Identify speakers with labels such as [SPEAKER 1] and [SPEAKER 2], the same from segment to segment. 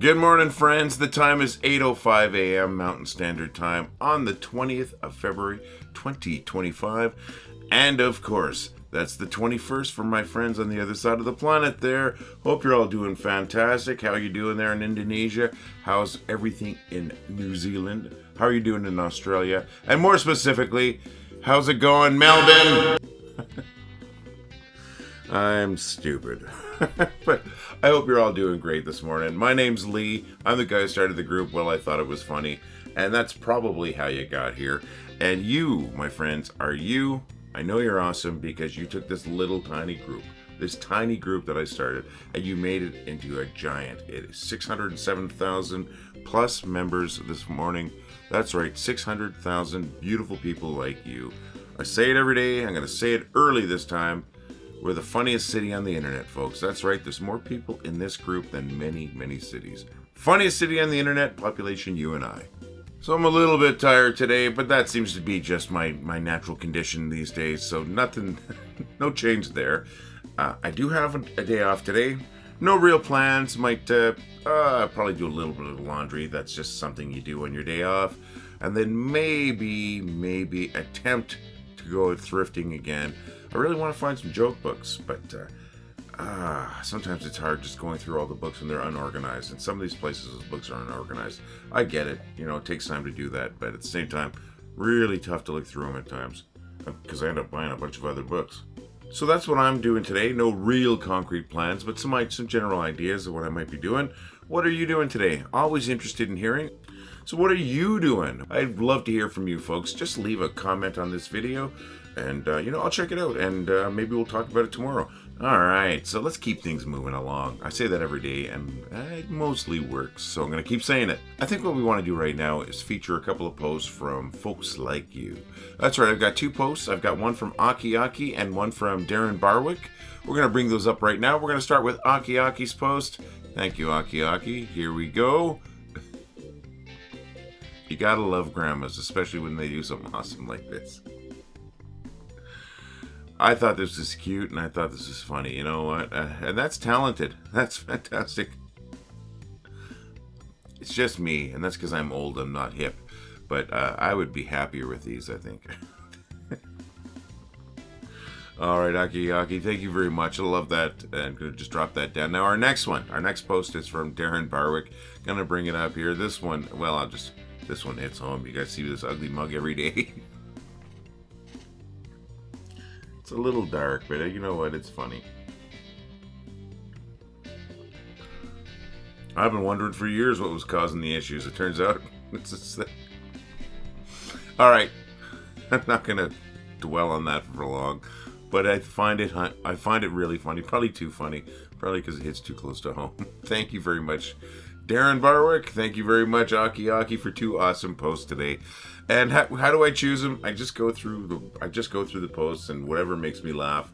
[SPEAKER 1] Good morning, friends. The time is 8:05 a.m. Mountain Standard Time on the 20th of February, 2025. And of course, that's the 21st for my friends on the other side of the planet there. Hope you're all doing fantastic. How are you doing there in Indonesia? How's everything in New Zealand? How are you doing in Australia? And more specifically, how's it going, Melbourne? I'm stupid. But I hope you're all doing great this morning. My name's Lee. I'm the guy who started the group. Well, I thought it was funny. And that's probably how you got here. And you, my friends, are you. I know you're awesome because you took this little tiny group, this tiny group that I started, and you made it into a giant. It is 607,000 plus members this morning. That's right, 600,000 beautiful people like you. I say it every day. I'm going to say it early this time. We're the funniest city on the internet, folks. That's right, there's more people in this group than many, many cities. Funniest city on the internet, population you and I. So I'm a little bit tired today, but that seems to be just my natural condition these days, so nothing, no change there. I do have a day off today. No real plans. Might probably do a little bit of laundry. That's just something you do on your day off. And then maybe attempt to go thrifting again. I really want to find some joke books, but sometimes it's hard just going through all the books when they're unorganized. And some of these places, those books are unorganized. I get it. You know, it takes time to do that. But at the same time, really tough to look through them at times because I end up buying a bunch of other books. So that's what I'm doing today. No real concrete plans, but some general ideas of what I might be doing. What are you doing today? Always interested in hearing. So what are you doing? I'd love to hear from you folks. Just leave a comment on this video and, I'll check it out and maybe we'll talk about it tomorrow. All right, so let's keep things moving along. I say that every day and it mostly works, so I'm going to keep saying it. I think what we want to do right now is feature a couple of posts from folks like you. That's right, I've got two posts. I've got one from Aki and one from Darren Barwick. We're going to bring those up right now. We're going to start with Aki's post. Thank you, Aki. Here we go. You gotta love grandmas, especially when they do something awesome like this. I thought this was cute, and I thought this was funny. You know what? And that's talented. That's fantastic. It's just me, and that's because I'm old. I'm not hip. But I would be happier with these, I think. All right, Aki, thank you very much. I love that. And I'm going to just drop that down. Now, our next post is from Darren Barwick. Going to bring it up here. This one, this one hits home. You guys see this ugly mug every day. It's a little dark, but you know what? It's funny. I've been wondering for years what was causing the issues. It turns out it's just that. All right. I'm not going to dwell on that for long, but I find it really funny. Probably too funny. Probably because it hits too close to home. Thank you very much, Darren Barwick. Thank you very much, Aki, for two awesome posts today. And how do I choose them? I just go through the posts and whatever makes me laugh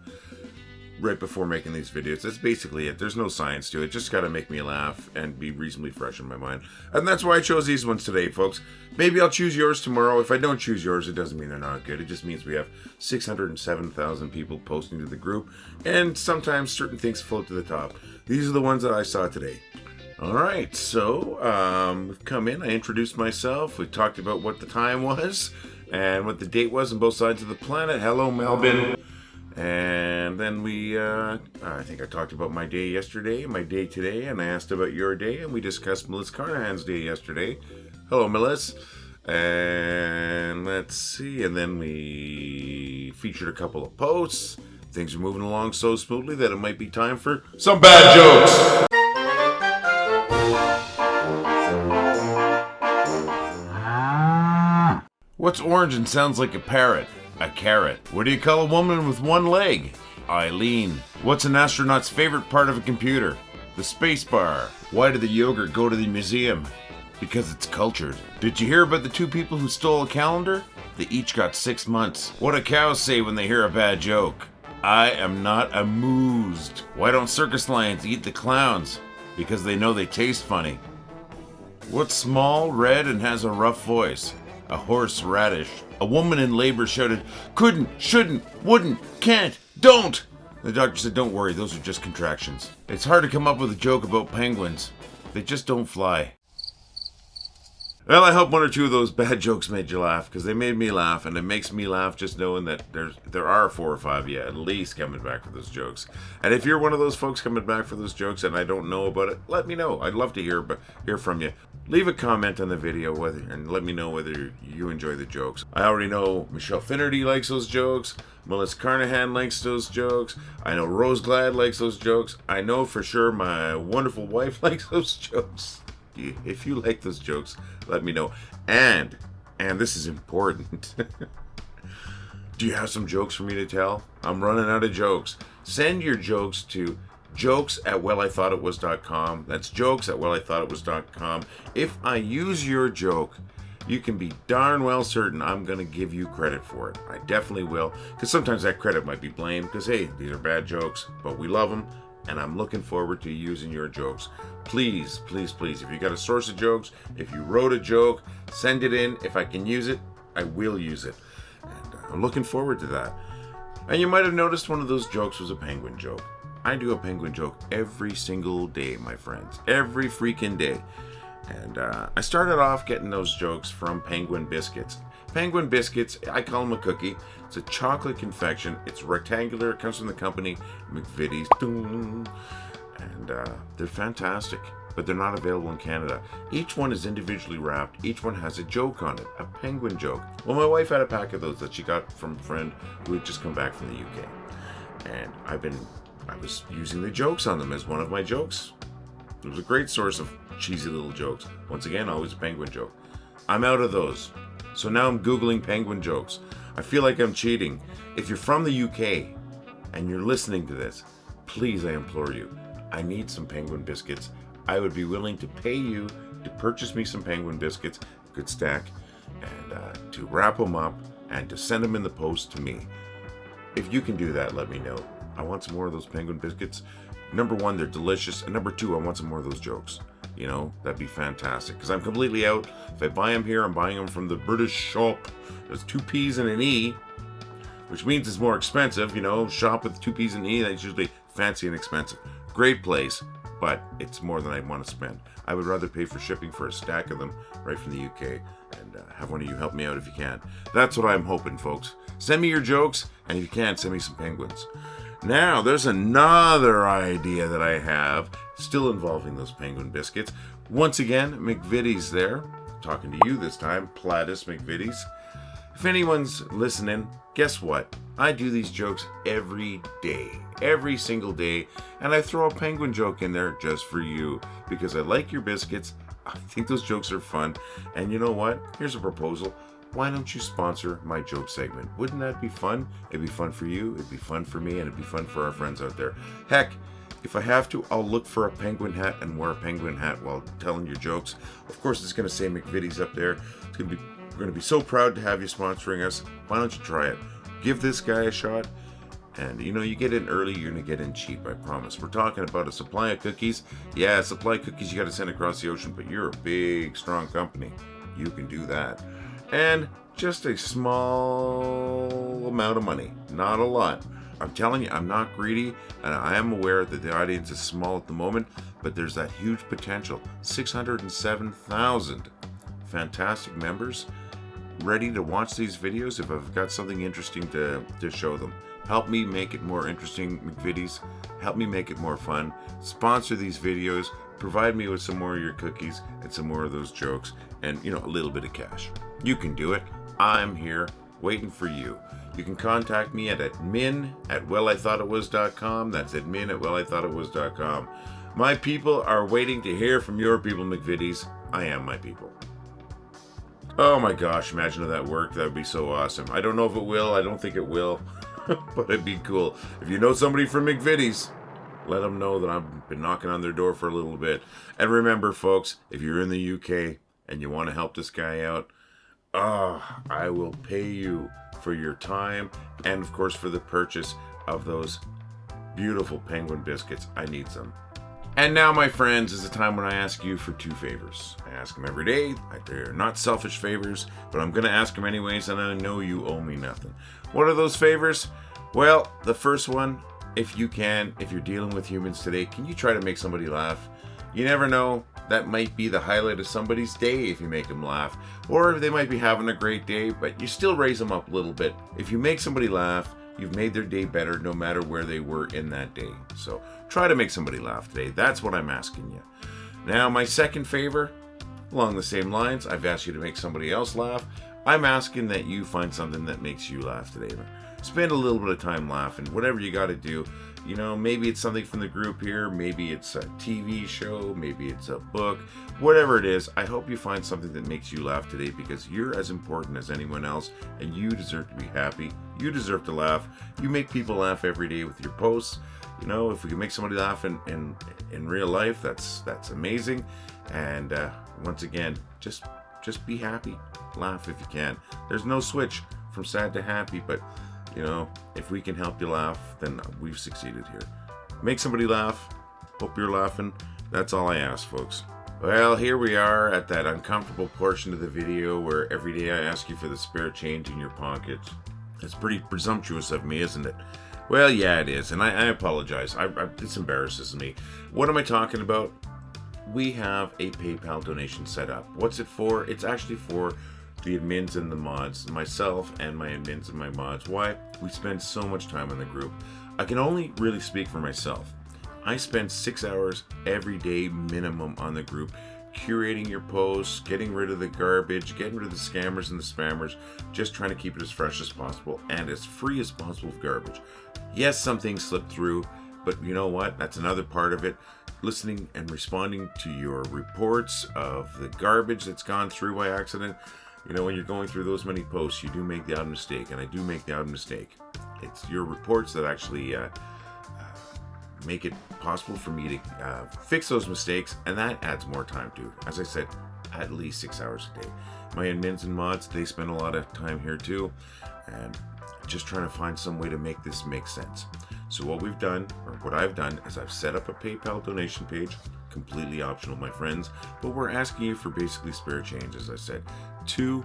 [SPEAKER 1] right before making these videos. That's basically it. There's no science to it. Just got to make me laugh and be reasonably fresh in my mind. And that's why I chose these ones today, folks. Maybe I'll choose yours tomorrow. If I don't choose yours, it doesn't mean they're not good. It just means we have 607,000 people posting to the group. And sometimes certain things float to the top. These are the ones that I saw today. All right, so we've come in. I introduced myself. We talked about what the time was and what the date was on both sides of the planet. Hello, Melbourne. And then I think I talked about my day yesterday, my day today, and I asked about your day, and we discussed Melissa Carnahan's day yesterday. Hello, Melissa. And let's see, and then we featured a couple of posts. Things are moving along so smoothly that it might be time for some bad jokes. What's orange and sounds like a parrot? A carrot. What do you call a woman with one leg? Eileen. What's an astronaut's favorite part of a computer? The space bar. Why did the yogurt go to the museum? Because it's cultured. Did you hear about the two people who stole a calendar? They each got 6 months. What do cows say when they hear a bad joke? I am not amused. Why don't circus lions eat the clowns? Because they know they taste funny. What's small, red, and has a rough voice? A horse radish. A woman in labor shouted, couldn't, shouldn't, wouldn't, can't, don't. The doctor said, don't worry, those are just contractions. It's hard to come up with a joke about penguins. They just don't fly. Well, I hope one or two of those bad jokes made you laugh, because they made me laugh, and it makes me laugh just knowing that there are 4 or 5 at least coming back for those jokes. And if you're one of those folks coming back for those jokes and I don't know about it, let me know. I'd love to hear from you. Leave a comment on the video and let me know whether you enjoy the jokes. I already know Michelle Finnerty likes those jokes. Melissa Carnahan likes those jokes. I know Rose Glad likes those jokes. I know for sure my wonderful wife likes those jokes. If you like those jokes, let me know. And this is important. Do you have some jokes for me to tell? I'm running out of jokes. Send your jokes to jokes@wellithoughtitwas.com. That's jokes@wellithoughtitwas.com. If I use your joke, you can be darn well certain I'm going to give you credit for it. I definitely will. Because sometimes that credit might be blamed. Because, hey, these are bad jokes, but we love them. And I'm looking forward to using your jokes. Please, please, please, if you got a source of jokes, if you wrote a joke, send it in. If I can use it, I will use it. And I'm looking forward to that. And you might have noticed one of those jokes was a penguin joke. I do a penguin joke every single day, my friends. Every freaking day. And I started off getting those jokes from Penguin Biscuits. Penguin Biscuits, I call them a cookie. It's a chocolate confection. It's rectangular. It comes from the company McVitie's. And they're fantastic, but they're not available in Canada. Each one is individually wrapped. Each one has a joke on it, a penguin joke. Well, my wife had a pack of those that she got from a friend who had just come back from the UK. And I was using the jokes on them as one of my jokes. It was a great source of cheesy little jokes. Once again, always a penguin joke. I'm out of those. So now I'm Googling penguin jokes. I feel like I'm cheating. If you're from the UK and you're listening to this, please, I implore you, I need some penguin biscuits. I would be willing to pay you to purchase me some penguin biscuits, a good stack, and to wrap them up and to send them in the post to me. If you can do that, let me know. I want some more of those penguin biscuits. Number 1, they're delicious. And number 2, I want some more of those jokes. You know, that'd be fantastic. Because I'm completely out. If I buy them here, I'm buying them from the British shop. There's 2 P's and an E, which means it's more expensive. You know, shop with 2 P's and an E, that's usually fancy and expensive. Great place, but it's more than I want to spend. I would rather pay for shipping for a stack of them right from the UK and have one of you help me out if you can. That's what I'm hoping, folks. Send me your jokes, and if you can, send me some penguins. Now, there's another idea that I have, still involving those penguin biscuits. Once again, McVitie's there. Talking to you this time, Platis McVitie's. If anyone's listening, guess what? I do these jokes every day. Every single day. And I throw a penguin joke in there just for you. Because I like your biscuits. I think those jokes are fun. And you know what? Here's a proposal. Why don't you sponsor my joke segment? Wouldn't that be fun? It'd be fun for you, it'd be fun for me, and it'd be fun for our friends out there. Heck, if I have to, I'll look for a penguin hat and wear a penguin hat while telling your jokes. Of course, it's going to say McVitie's up there. We're going to be so proud to have you sponsoring us. Why don't you try it? Give this guy a shot. And, you know, you get in early, you're going to get in cheap, I promise. We're talking about a supply of cookies. Yeah, a supply of cookies you got to send across the ocean, but you're a big, strong company. You can do that. And just a small amount of money. Not a lot. I'm telling you, I'm not greedy, and I am aware that the audience is small at the moment, but there's that huge potential. 607,000 fantastic members ready to watch these videos if I've got something interesting to show them. Help me make it more interesting, McVitie's. Help me make it more fun. Sponsor these videos. Provide me with some more of your cookies and some more of those jokes and, you know, a little bit of cash. You can do it. I'm here waiting for you. You can contact me at admin@wellithoughtitwas.com. That's admin@wellithoughtitwas.com. My people are waiting to hear from your people, McVitie's. I am my people. Oh my gosh, imagine if that worked. That would be so awesome. I don't know if it will. I don't think it will. But it'd be cool. If you know somebody from McVitie's, let them know that I've been knocking on their door for a little bit. And remember, folks, if you're in the UK and you want to help this guy out, I will pay you for your time and, of course, for the purchase of those beautiful penguin biscuits. I need some. And now, my friends, is the time when I ask you for 2 favors. I ask them every day. They're not selfish favors, but I'm going to ask them anyways, and I know you owe me nothing. What are those favors? Well, the first one, if you can, if you're dealing with humans today, can you try to make somebody laugh? You never know. that might be the highlight of somebody's day if you make them laugh. Or they might be having a great day, but you still raise them up a little bit. If you make somebody laugh, you've made their day better no matter where they were in that day. So try to make somebody laugh today. That's what I'm asking you. Now, my second favor, along the same lines, I've asked you to make somebody else laugh. I'm asking that you find something that makes you laugh today. Spend a little bit of time laughing, whatever you got to do. You know, maybe it's something from the group here, maybe it's a TV show, maybe it's a book, whatever it is. I hope you find something that makes you laugh today, because you're as important as anyone else, and you deserve to be happy. You deserve to laugh. You make people laugh every day with your posts. You know, if we can make somebody laugh in real life, that's amazing. And once again, just be happy. Laugh if you can. There's no switch from sad to happy, but you know, if we can help you laugh, then we've succeeded here. Make somebody laugh. Hope you're laughing. That's all I ask, folks. Well, here we are at that uncomfortable portion of the video where every day I ask you for the spare change in your pockets. It's pretty presumptuous of me, isn't it? Well, yeah, it is, and I apologize. This embarrasses me. What am I talking about? We have a PayPal donation set up. What's it for? It's actually for the admins and the mods, myself and my admins and my mods. Why? We spend so much time in the group. I can only really speak for myself. I spend 6 hours every day minimum on the group, curating your posts, getting rid of the garbage, getting rid of the scammers and the spammers, just trying to keep it as fresh as possible and as free as possible of garbage. Yes, some things slip through, but you know what? That's another part of it. Listening and responding to your reports of the garbage that's gone through by accident. You know, when you're going through those many posts, you do make the odd mistake, and I do make the odd mistake. It's your reports that actually make it possible for me to fix those mistakes, and that adds more time too. As I said, at least 6 hours a day. My admins and mods, they spend a lot of time here too, and just trying to find some way to make this make sense. So what we've done, or what I've done, is I've set up a PayPal donation page, completely optional, my friends, but we're asking you for basically spare change, as I said, $2,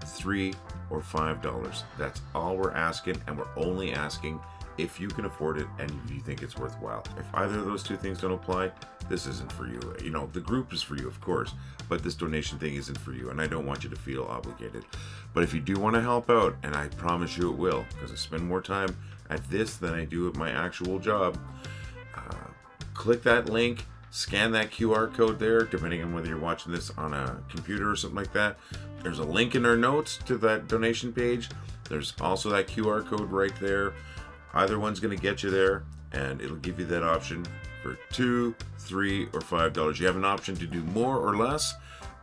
[SPEAKER 1] $3, or $5. That's all we're asking, and we're only asking if you can afford it and if you think it's worthwhile. If either of those two things don't apply, this isn't for you. You know, the group is for you, of course, but this donation thing isn't for you, and I don't want you to feel obligated. But if you do want to help out, and I promise you it will, because I spend more time at this than I do at my actual job, click that link, scan that QR code there, depending on whether you're watching this on a computer or something like that. There's a link in our notes to that donation page. There's also that QR code right there. Either one's going to get you there, and it'll give you that option for $2, $3, or $5. You have an option to do more or less.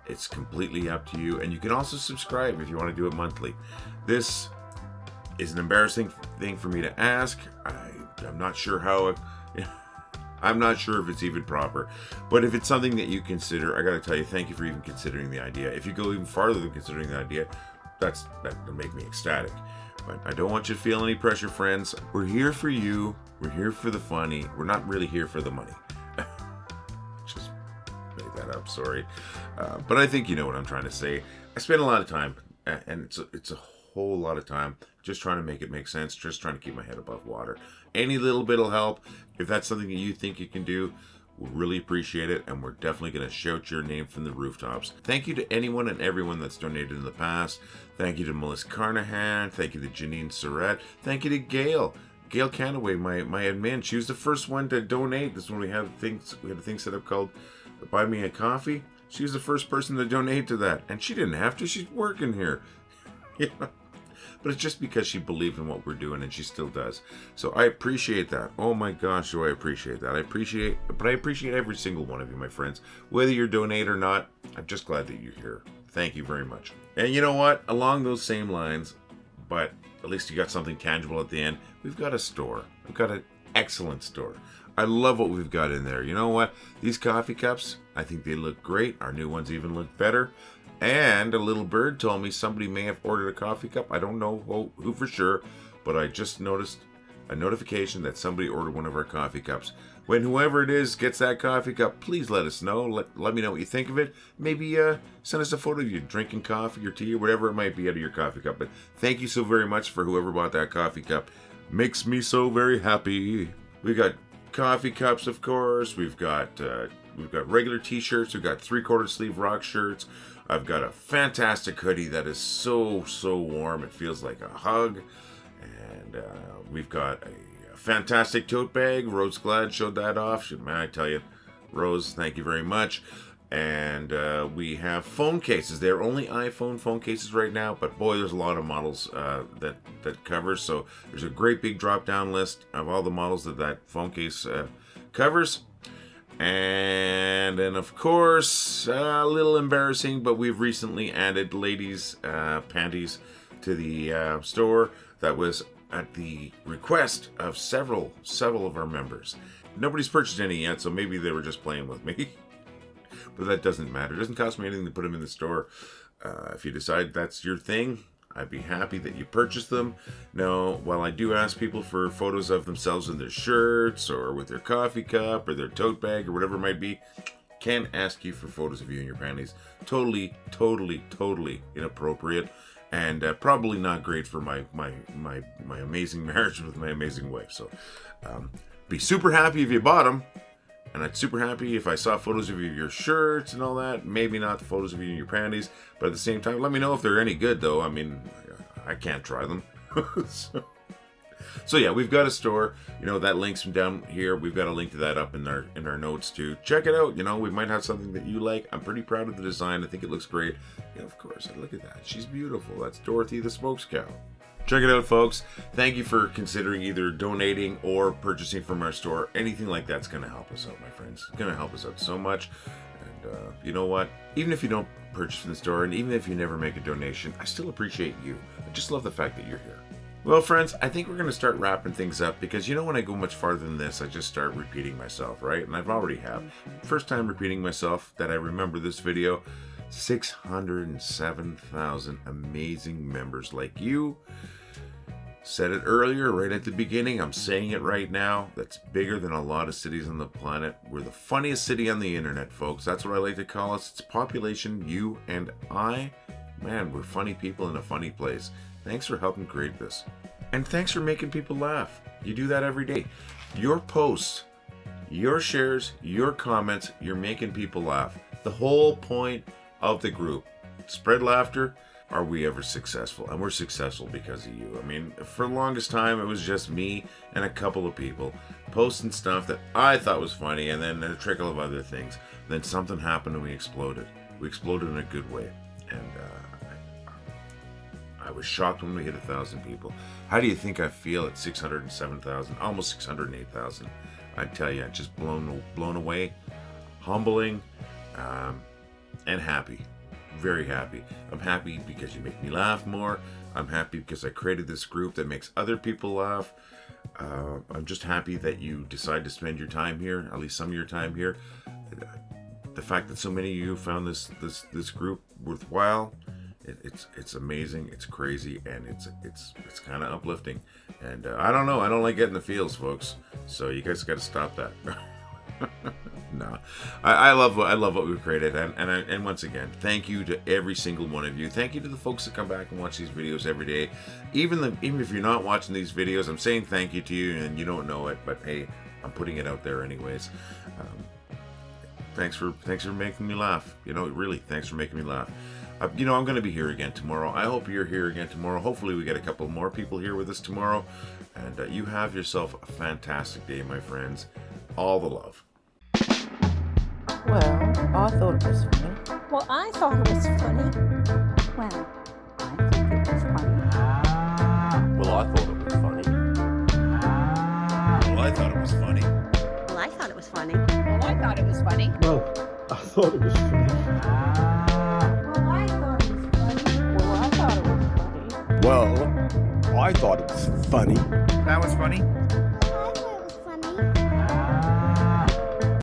[SPEAKER 1] It's completely up to you, and you can also subscribe if you want to do it monthly. This is an embarrassing thing for me to ask. I'm not sure how. I'm not sure if it's even proper, but if it's something that you consider, I got to tell you, thank you for even considering the idea. If you go even farther than considering the idea, that'll make me ecstatic. But I don't want you to feel any pressure, friends. We're here for you. We're here for the funny. We're not really here for the money. Just made that up, sorry. But I think you know what I'm trying to say. I spend a lot of time, and it's a whole lot of time, just trying to make it make sense, just trying to keep my head above water. Any little bit will help. If that's something that you think you can do, we'll really appreciate it, and we're definitely going to shout your name from the rooftops. Thank you to anyone and everyone that's donated in the past. Thank you to Melissa Carnahan. Thank you to Janine Surratt. Thank you to Gail Canaway, my admin. She was the first one to donate. This is when we had a thing set up called Buy Me a Coffee. She was the first person to donate to that, and she didn't have to. She's working here. You know? But it's just because she believed in what we're doing, and she still does. So I appreciate that. Oh my gosh, do I appreciate that. I appreciate every single one of you, my friends. Whether you're donate or not, I'm just glad that you're here. Thank you very much. And you know what? Along those same lines, but at least you got something tangible at the end, we've got a store. We've got an excellent store. I love what we've got in there. You know what? These coffee cups, I think they look great. Our new ones even look better. And a little bird told me somebody may have ordered a coffee cup. I don't know who for sure, but I just noticed a notification that somebody ordered one of our coffee cups. When whoever it is gets that coffee cup, please let us know. Let me know what you think of it. Maybe send us a photo of you drinking coffee or tea or whatever it might be out of your coffee cup. But thank you so very much for whoever bought that coffee cup. Makes me so very happy. We got coffee cups, of course. We've got we've got regular t-shirts, we've got 3/4 sleeve rock shirts. I've got a fantastic hoodie that is so warm, it feels like a hug. And we've got a fantastic tote bag. Rose Glad showed that off. Man, I tell you, Rose, thank you very much. And we have phone cases. They're only iPhone phone cases right now, but boy, there's a lot of models that covers. So there's a great big drop-down list of all the models that phone case covers. And then, of course, a little embarrassing, but we've recently added ladies' panties to the store. That was at the request of several of our members. Nobody's purchased any yet, so maybe they were just playing with me. But that doesn't matter. It doesn't cost me anything to put them in the store. If you decide that's your thing, I'd be happy that you purchase them. Now, while I do ask people for photos of themselves in their shirts or with their coffee cup or their tote bag or whatever it might be, can't ask you for photos of you in your panties. Totally inappropriate, and probably not great for my amazing marriage with my amazing wife. So, be super happy if you bought them. And I'd super happy if I saw photos of you in your shirts and all that. Maybe not the photos of you in your panties, but at the same time, let me know if they're any good, though. I mean, I can't try them. So yeah, we've got a store. You know, that link's from down here. We've got a link to that up in our notes too. Check it out. You know, we might have something that you like. I'm pretty proud of the design. I think it looks great. Yeah, of course. Look at that. She's beautiful. That's Dorothy the Smokes Cow. Check it out, folks. Thank you for considering either donating or purchasing from our store. Anything like that's going to help us out, my friends. It's going to help us out so much. And you know what? Even if you don't purchase from the store, and even if you never make a donation, I still appreciate you. I just love the fact that you're here. Well, friends, I think we're going to start wrapping things up because, you know, when I go much farther than this, I just start repeating myself, right? And I've already have. First time repeating myself that I remember this video. 607,000 amazing members like you. Said it earlier, right at the beginning. I'm saying it right now. That's bigger than a lot of cities on the planet. We're the funniest city on the internet, folks. That's what I like to call us. It's population, you and I. Man, we're funny people in a funny place. Thanks for helping create this. And thanks for making people laugh. You do that every day. Your posts, your shares, your comments, you're making people laugh. The whole point of the group. Spread laughter. Are we ever successful? And we're successful because of you. I mean, for the longest time, it was just me and a couple of people posting stuff that I thought was funny, and then a trickle of other things. Then something happened and we exploded. We exploded in a good way. And I was shocked when we hit 1,000 people. How do you think I feel at 607,000, almost 608,000? I tell you, just blown away, humbling, and happy. Very happy. I'm happy because you make me laugh more. I'm happy because I created this group that makes other people laugh. I'm just happy that you decide to spend your time here, at least some of your time here. The fact that so many of you found this group worthwhile, it's amazing, it's crazy, and it's kind of uplifting. And I don't know, I don't like getting the feels, folks. So you guys got to stop that. No, I love what we've created, and once again, thank you to every single one of you. Thank you to the folks that come back and watch these videos every day. Even if you're not watching these videos, I'm saying thank you to you, and you don't know it, but hey, I'm putting it out there anyways. Thanks for making me laugh. You know, really, thanks for making me laugh. You know, I'm going to be here again tomorrow. I hope you're here again tomorrow. Hopefully we get a couple more people here with us tomorrow. And you have yourself a fantastic day, my friends. All the love.
[SPEAKER 2] Well, I thought it was funny.
[SPEAKER 3] Well, I thought it was funny.
[SPEAKER 2] Well, I think it was funny.
[SPEAKER 4] Well, I thought it was funny.
[SPEAKER 1] Well, I thought it was funny.
[SPEAKER 3] Well, I thought it was funny.
[SPEAKER 5] Well, I thought it was funny.
[SPEAKER 6] Well, I thought it was funny.
[SPEAKER 2] Well, I thought it was funny.
[SPEAKER 6] Well, I thought it was funny.
[SPEAKER 5] That was funny.